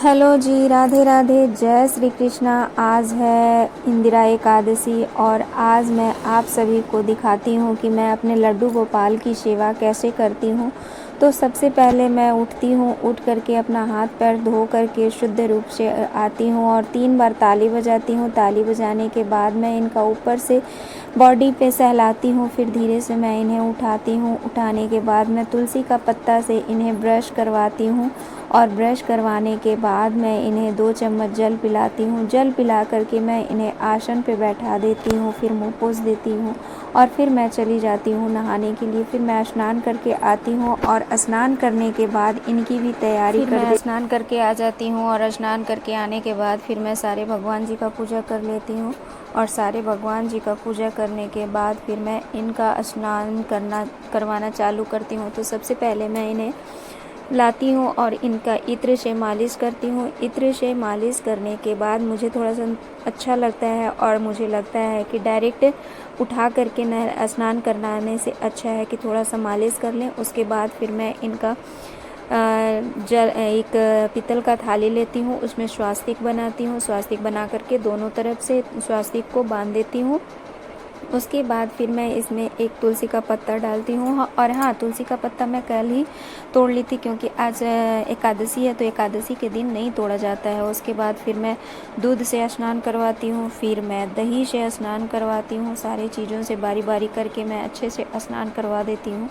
Hello जी, राधे राधे, जय श्री कृष्णा। आज है इंदिरा एकादशी और आज मैं आप सभी को दिखाती हूँ कि मैं अपने लड्डू गोपाल की सेवा कैसे करती हूँ। तो सबसे पहले मैं उठती हूँ, उठ करके अपना हाथ पैर धो करके शुद्ध रूप से आती हूँ और 3 बार ताली बजाती हूँ। ताली बजाने के बाद मैं इनका ऊपर से बॉडी पे सहलाती हूँ, फिर धीरे से मैं इन्हें उठाती हूँ। उठाने के बाद मैं तुलसी का पत्ता से इन्हें ब्रश करवाती हूँ और ब्रश करवाने के बाद मैं इन्हें 2 चम्मच जल पिलाती हूँ। जल पिला करके मैं इन्हें आसन पे बैठा देती हूँ, फिर मुँह पोंछ देती हूँ और फिर मैं चली जाती हूँ नहाने के लिए। फिर मैं स्नान करके आती हूँ और स्नान करने के बाद इनकी भी तैयारी कर मैं स्नान करके आ जाती हूँ और स्नान करके आने के बाद फिर मैं सारे भगवान जी का पूजा कर लेती हूँ और सारे भगवान जी का पूजा करने के बाद फिर मैं इनका स्नान करवाना चालू करती हूँ। तो सबसे पहले मैं इन्हें लाती हूँ और इनका इत्र से मालिश करती हूँ। इत्र से मालिश करने के बाद मुझे थोड़ा सा अच्छा लगता है और मुझे लगता है कि डायरेक्ट उठा करके न स्नान कराने से अच्छा है कि थोड़ा सा मालिश कर लें। उसके बाद फिर मैं इनका एक पीतल का थाली लेती हूँ, उसमें स्वास्तिक बनाती हूँ। स्वास्तिक बना करके दोनों तरफ से स्वास्तिक को बांध देती हूँ। उसके बाद फिर मैं इसमें एक तुलसी का पत्ता डालती हूँ और हाँ, तुलसी का पत्ता मैं कल ही तोड़ ली थी क्योंकि आज एकादशी है, तो एकादशी के दिन नहीं तोड़ा जाता है। उसके बाद फिर मैं दूध से स्नान करवाती हूँ, फिर मैं दही से स्नान करवाती हूँ। सारी चीज़ों से बारी बारी करके मैं अच्छे से स्नान करवा देती हूँ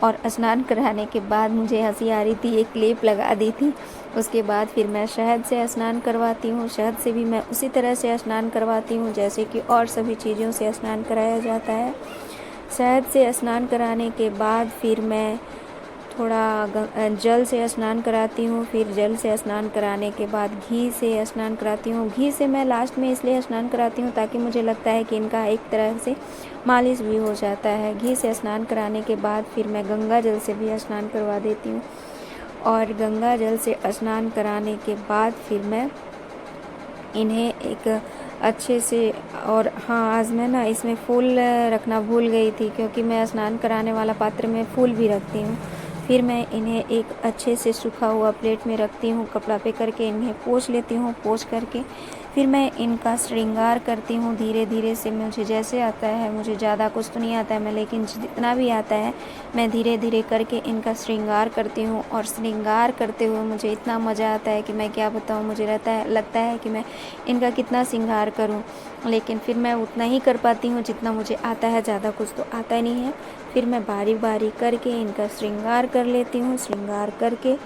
और स्नान कराने के बाद मुझे हंसी आ रही थी, एक क्लिप लगा दी थी। उसके बाद फिर मैं शहद से स्नान करवाती हूँ। शहद से भी मैं उसी तरह से स्नान करवाती हूँ जैसे कि और सभी चीज़ों से स्नान कराया जाता है। शहद से स्नान कराने के बाद फिर मैं थोड़ा जल से स्नान कराती हूँ। फिर जल से स्नान कराने के बाद घी से स्नान कराती हूँ। घी से मैं लास्ट में इसलिए स्नान कराती हूँ ताकि मुझे लगता है कि इनका एक तरह से मालिश भी हो जाता है। घी से स्नान कराने के बाद फिर मैं गंगा जल से भी स्नान करवा देती हूँ और गंगा जल से स्नान कराने के बाद फिर मैं इन्हें एक अच्छे से और हाँ, आज मैं ना इसमें फूल रखना भूल गई थी क्योंकि मैं स्नान कराने वाला पात्र में फूल भी रखती हूँ। फिर मैं इन्हें एक अच्छे से सूखा हुआ प्लेट में रखती हूँ, कपड़ा पे करके इन्हें पोंछ लेती हूँ। पोंछ करके फिर मैं इनका श्रृंगार करती हूँ धीरे धीरे से। मुझे जैसे आता है, मुझे ज़्यादा कुछ तो नहीं आता है मैं, लेकिन जितना भी आता है मैं धीरे धीरे करके इनका श्रृंगार करती हूँ। और श्रृंगार करते हुए मुझे इतना मज़ा आता है कि मैं क्या बताऊँ। मुझे लगता है कि मैं इनका कितना श्रृंगार करूँ, लेकिन फिर मैं उतना ही कर पाती हूँ जितना मुझे आता है, ज़्यादा कुछ तो आता नहीं है। फिर मैं बारी बारी करके इनका श्रृंगार कर लेती हूँ। श्रृंगार करके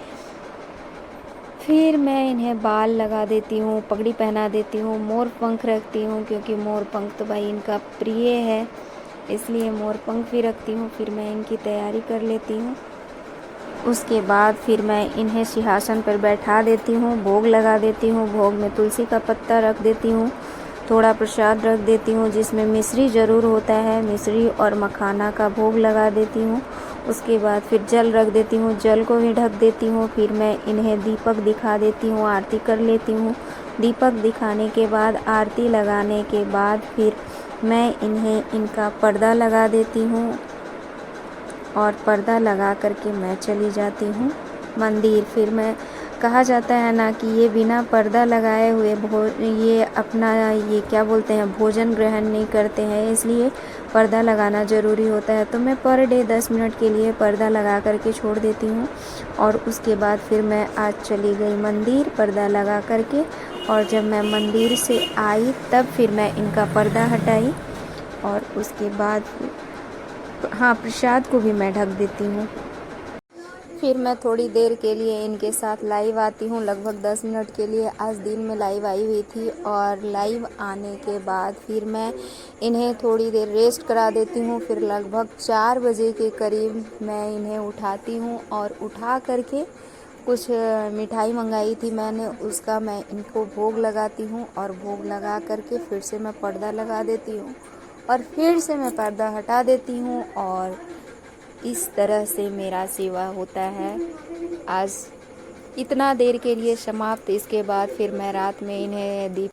फिर मैं इन्हें बाल लगा देती हूँ, पगड़ी पहना देती हूँ, मोर पंख रखती हूँ क्योंकि मोर पंख तो भाई इनका प्रिय है, इसलिए मोर पंख भी रखती हूँ। फिर मैं इनकी तैयारी कर लेती हूँ। उसके बाद फिर मैं इन्हें सिंहासन पर बैठा देती हूँ, भोग लगा देती हूँ। भोग में तुलसी का पत्ता रख देती हूँ, थोड़ा प्रसाद रख देती हूँ जिसमें मिश्री ज़रूर होता है, मिश्री और मखाना का भोग लगा देती हूँ। उसके बाद फिर जल रख देती हूँ, जल को भी ढक देती हूँ। फिर मैं इन्हें दीपक दिखा देती हूँ, आरती कर लेती हूँ। दीपक दिखाने के बाद, आरती लगाने के बाद फिर मैं इन्हें इनका पर्दा लगा देती हूँ और पर्दा लगा करके मैं चली जाती हूँ मंदिर। फिर मैं कहा जाता है ना कि ये बिना पर्दा लगाए हुए ये अपना ये क्या बोलते हैं भोजन ग्रहण नहीं करते हैं, इसलिए पर्दा लगाना ज़रूरी होता है। तो मैं पर डे 10 मिनट के लिए पर्दा लगा करके छोड़ देती हूँ और उसके बाद फिर मैं आज चली गई मंदिर पर्दा लगा करके। और जब मैं मंदिर से आई तब फिर मैं इनका पर्दा हटाई और उसके बाद हाँ, प्रसाद को भी मैं ढक देती हूँ। फिर मैं थोड़ी देर के लिए इनके साथ लाइव आती हूँ, लगभग 10 मिनट के लिए। आज दिन में लाइव आई हुई थी और लाइव आने के बाद फिर मैं इन्हें थोड़ी देर रेस्ट करा देती हूँ। फिर लगभग 4 बजे के करीब मैं इन्हें उठाती हूँ और उठा करके कुछ मिठाई मंगाई थी मैंने, उसका मैं इनको भोग लगाती हूँ और भोग लगा करके फिर से मैं पर्दा लगा देती हूँ और फिर से मैं पर्दा हटा देती हूँ और इस तरह से मेरा सेवा होता है। आज इतना देर के लिए समाप्त। इसके बाद फिर मैं रात में इन्हें दीप